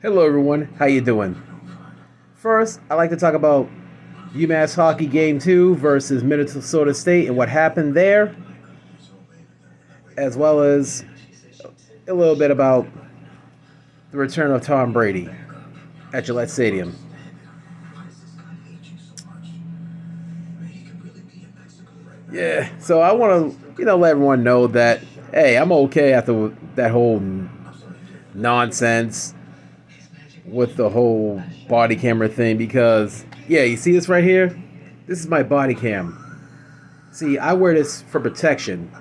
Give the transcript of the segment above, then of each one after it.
Hello everyone, how you doing? First, I'd like to talk about UMass hockey game 2 versus Minnesota State and what happened there, as well as a little bit about the return of Tom Brady at Gillette Stadium. Yeah, so I want to, let everyone know that, hey, I'm okay after that whole nonsense with the whole body camera thing because, yeah, you see this right here? This is my body cam. See, I wear this for protection.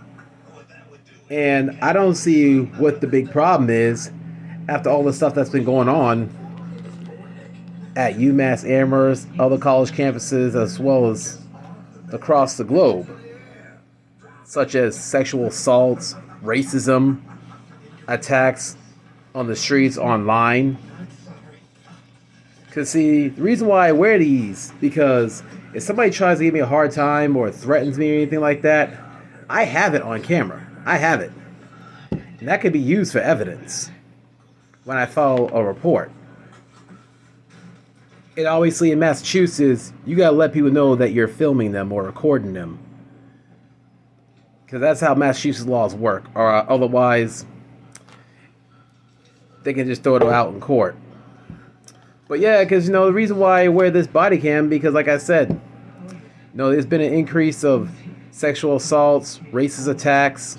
And I don't see what the big problem is after all the stuff that's been going on at UMass Amherst, other college campuses, as well as across the globe, such as sexual assaults, racism, attacks on the streets, online. Because, see, the reason why I wear these, because if somebody tries to give me a hard time or threatens me or anything like that, I have it on camera. I have it. And that could be used for evidence when I file a report. And obviously in Massachusetts, you gotta let people know that you're filming them or recording them. Because that's how Massachusetts laws work. Or otherwise, they can just throw it out in court. But yeah, because, the reason why I wear this body cam, because like I said, there's been an increase of sexual assaults, racist attacks.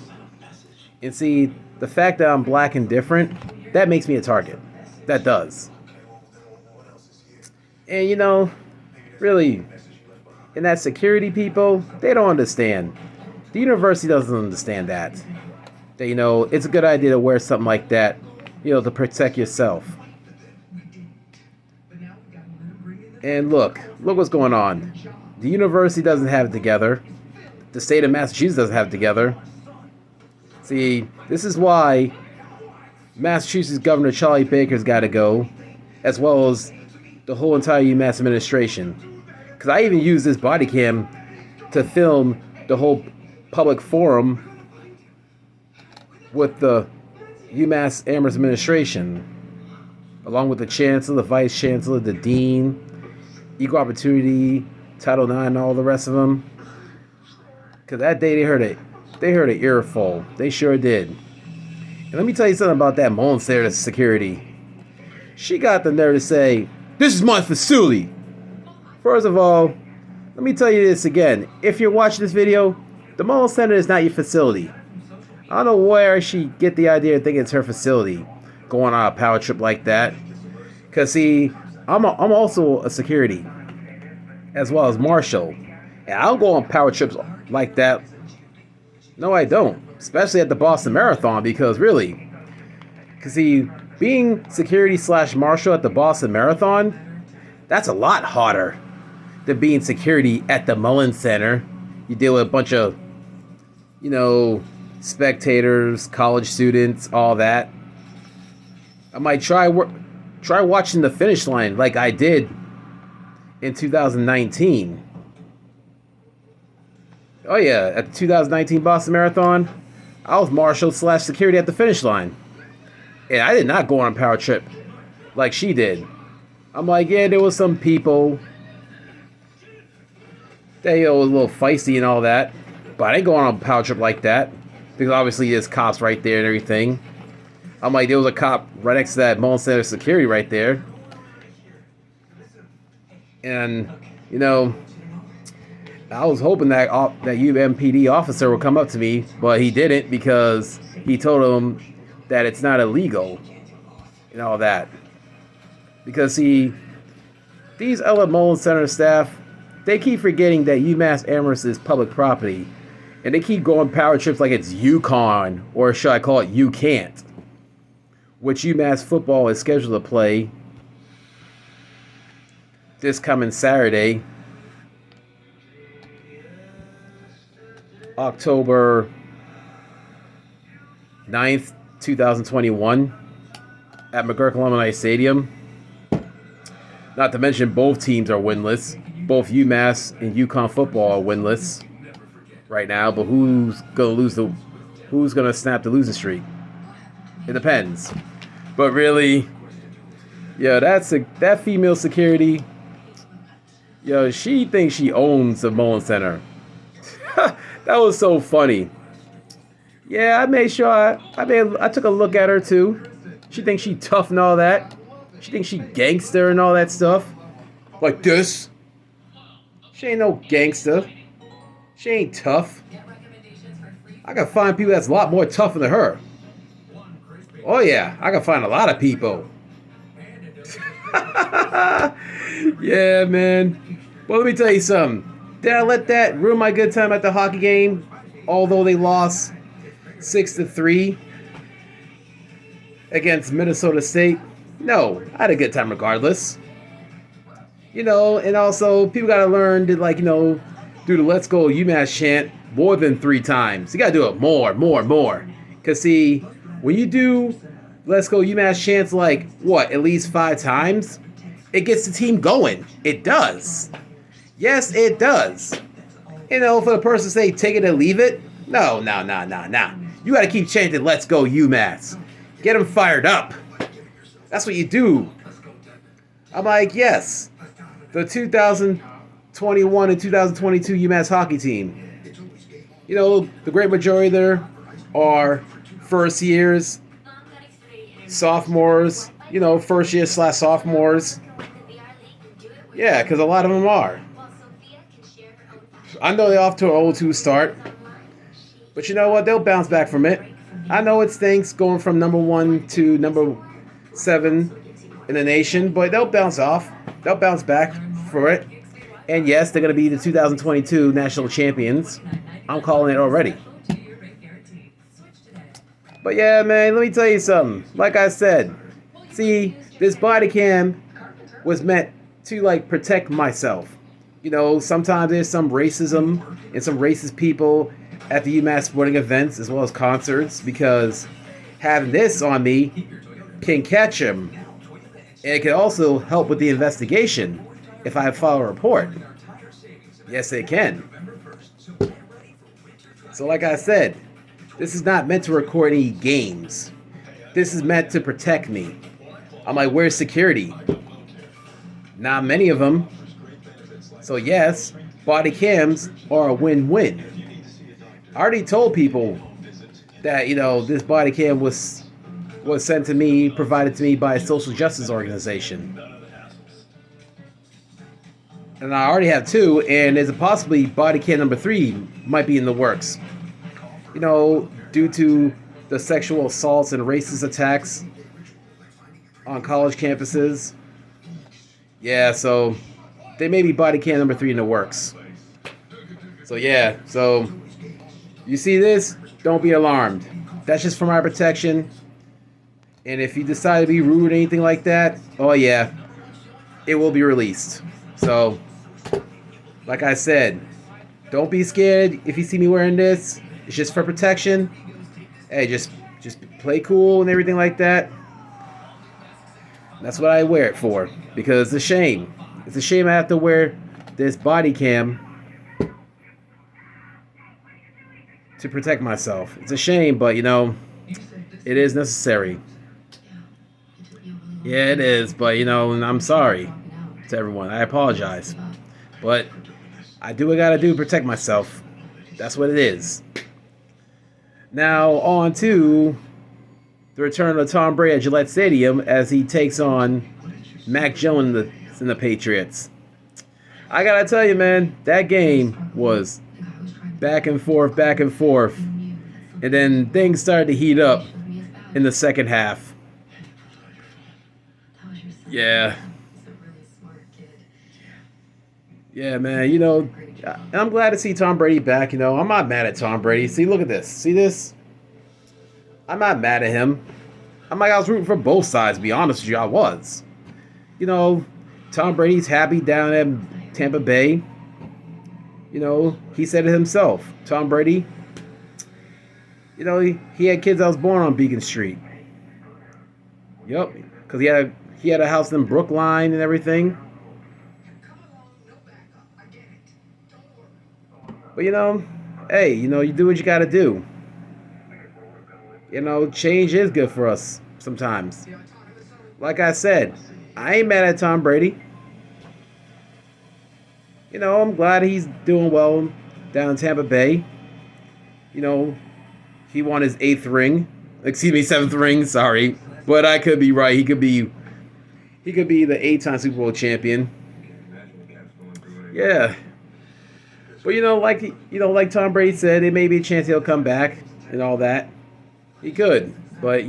And see, the fact that I'm black and different, that makes me a target. That does. And really, and that security people, they don't understand. The university doesn't understand that. That, it's a good idea to wear something like that, to protect yourself. And look what's going on. The university doesn't have it together. The state of Massachusetts doesn't have it together. See, this is why Massachusetts Governor Charlie Baker's got to go, as well as the whole entire UMass administration. Because I even use this body cam to film the whole public forum with the UMass Amherst administration, along with the chancellor, the vice chancellor, the dean, equal opportunity, Title IX, and all the rest of them. Because that day they heard an earful. They sure did. And let me tell you something about that Mullins Center security. She got the nerve to say, "This is my facility." First of all, let me tell you this again. If you're watching this video, the Mullins Center is not your facility. I don't know where she get the idea of thinking it's her facility, going on a power trip like that. Because, see, I'm also a security, as well as marshal. And I don't go on power trips like that. No, I don't. Especially at the Boston Marathon, because really, see, being security / marshal at the Boston Marathon, that's a lot harder than being security at the Mullins Center. You deal with a bunch of, spectators, college students, all that. I might try watching the finish line like I did in 2019. Oh yeah, at the 2019 Boston Marathon, I was marshal / security at the finish line. And I did not go on a power trip like she did. I'm like, yeah, there was some people that, was a little feisty and all that. But I didn't go on a power trip like that. Because obviously there's cops right there and everything. I'm like, there was a cop right next to that Mullins Center security right there. And, I was hoping that UMPD officer would come up to me, but he didn't because he told him that it's not illegal and all that. Because, see, these other Mullins Center staff, they keep forgetting that UMass Amherst is public property. And they keep going power trips like it's UConn, or should I call it You Can't, which UMass football is scheduled to play this coming Saturday, October 9th, 2021, at McGurk Alumni Stadium. Not to mention both teams are winless. Both UMass and UConn football are winless right now, but who's gonna snap the losing streak? It depends. But really, Yo, that female security. Yo, she thinks she owns the Mullins Center. That was so funny. Yeah, I made sure I took a look at her too. She thinks she tough and all that. She thinks she gangster and all that stuff. Like this. She ain't no gangster. She ain't tough. I can find people that's a lot more tougher than her. Oh yeah, I can find a lot of people. Yeah, man. Well, let me tell you something. Did I let that ruin my good time at the hockey game? Although they lost 6-3 against Minnesota State? No, I had a good time regardless. You know, and also people gotta learn to do the "Let's Go UMass" chant more than 3 times. You gotta do it more. Cause see, when you do "Let's Go UMass" chants at least 5 times, it gets the team going. It does. Yes, it does. You know, for the person to say take it and leave it, no. You gotta keep chanting "Let's Go UMass." Get them fired up. That's what you do. I'm like, yes, the 2021 and 2022 UMass hockey team. You know, the great majority there are first years, sophomores, first year / sophomores. Yeah, because a lot of them are. I know they're off to an 0-2 start, but you know what? They'll bounce back from it. I know it stinks going from number 1 to number 7 in the nation, but they'll bounce off. They'll bounce back for it. And yes, they're going to be the 2022 national champions. I'm calling it already. But yeah, man, let me tell you something. Like I said, see, this body cam was meant to protect myself. You know, sometimes there's some racism and some racist people at the UMass sporting events as well as concerts, because having this on me can catch them. And it can also help with the investigation if I file a report. Yes, it can. So like I said, this is not meant to record any games. This is meant to protect me. I'm like, where's security? Not many of them. So yes, body cams are a win-win. I already told people that, this body cam was sent to me, provided to me by a social justice organization. And I already have 2, and there's a possibly body cam number 3 might be in the works. You know, due to the sexual assaults and racist attacks on college campuses. Yeah, so there may be body cam number 3 in the works. So yeah, so you see this, don't be alarmed. That's just for my protection. And if you decide to be rude or anything like that, oh yeah, it will be released. So, like I said, don't be scared if you see me wearing this. It's just for protection. Hey, just play cool and everything like that. That's what I wear it for, because it's a shame. It's a shame I have to wear this body cam to protect myself. It's a shame, but it is necessary. Yeah, it is, but I'm sorry to everyone. I apologize. But I do what I gotta do to protect myself. That's what it is. Now, on to the return of Tom Brady at Gillette Stadium as he takes on Mac Jones and the Patriots. I gotta tell you, man, that game was back and forth. And then things started to heat up in the second half. Yeah. Yeah, man, I'm glad to see Tom Brady back. I'm not mad at Tom Brady. See, look at this. See this? I'm not mad at him. I was rooting for both sides, to be honest with you. I was. Tom Brady's happy down at Tampa Bay. He said it himself. Tom Brady, he had kids that was born on Beacon Street. Yep, because he had a house in Brookline and everything. But hey, you do what you gotta do. Change is good for us sometimes. Like I said, I ain't mad at Tom Brady. You know, I'm glad he's doing well down in Tampa Bay. You know, he won his seventh ring. Sorry, but I could be right. He could be the 8-time Super Bowl champion. Yeah, but like Tom Brady said, it may be a chance he'll come back and all that. He could, but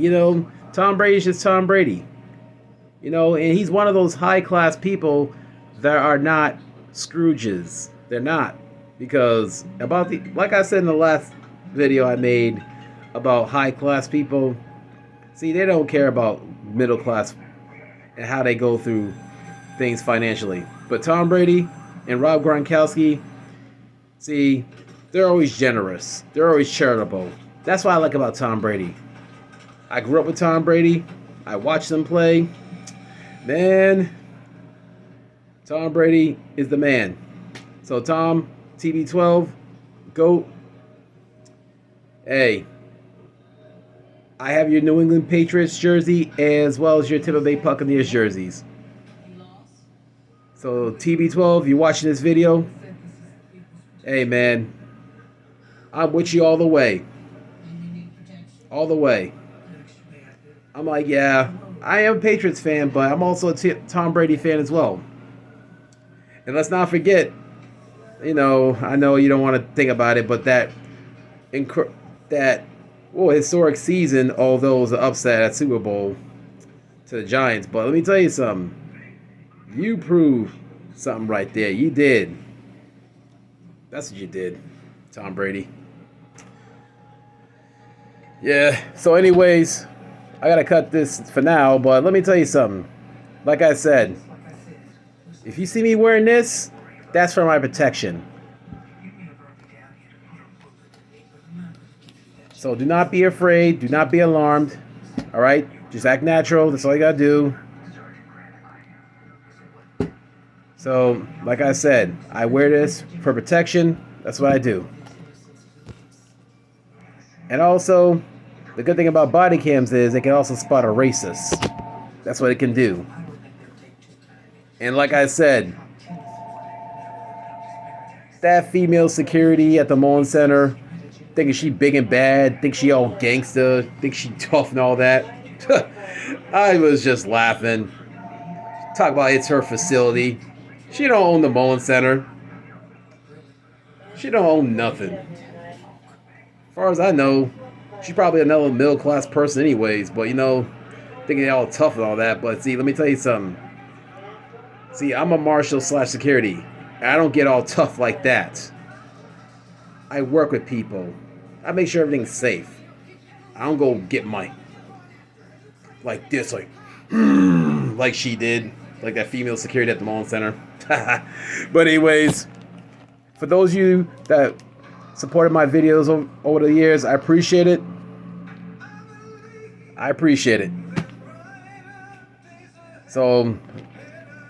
Tom Brady's just Tom Brady. And he's one of those high class people that are not Scrooges. They're not. Because like I said in the last video I made about high class people, see, they don't care about middle class and how they go through things financially. But Tom Brady and Rob Gronkowski, see, they're always generous. They're always charitable. That's what I like about Tom Brady. I grew up with Tom Brady. I watched him play. Man, Tom Brady is the man. So Tom, TB12, GOAT. Hey, I have your New England Patriots jersey as well as your Tampa Bay Buccaneers jerseys. So TB12, you're watching this video. Hey man, I'm with you all the way. All the way. I'm like, yeah, I am a Patriots fan, but I'm also a Tom Brady fan as well. And let's not forget, I know you don't want to think about it, but that historic season, although it was an upset at Super Bowl to the Giants. But let me tell you something. You proved something right there. You did. That's what you did, Tom Brady. Yeah, so anyways, I gotta cut this for now, but let me tell you something. Like I said, if you see me wearing this, that's for my protection. So do not be afraid, do not be alarmed. Alright? Just act natural, that's all you gotta do. So, like I said, I wear this for protection. That's what I do. And also, the good thing about body cams is it can also spot a racist. That's what it can do. And like I said, that female security at the Mullins Center, thinking she big and bad, think she all gangsta, think she tough and all that. I was just laughing. Talk about it's her facility. She don't own the Mullins Center. She don't own nothing. As far as I know, she's probably another middle class person anyways, but thinking they're all tough and all that. But see, let me tell you something. See, I'm a marshal / security. And I don't get all tough like that. I work with people. I make sure everything's safe. I don't go get like this, like she did. Like that female security at the Mullins Center. But anyways, for those of you that supported my videos over the years, I appreciate it. I appreciate it. So,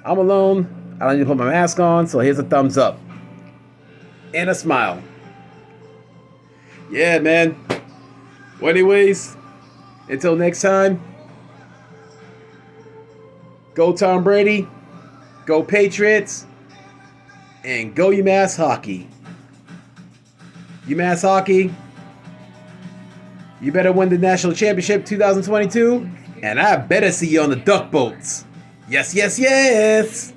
I'm alone. I don't need to put my mask on, so here's a thumbs up. And a smile. Yeah, man. Well, anyways, until next time, go Tom Brady, go Patriots, and go UMass hockey. UMass hockey, you better win the national championship 2022, and I better see you on the duck boats. Yes, yes, yes!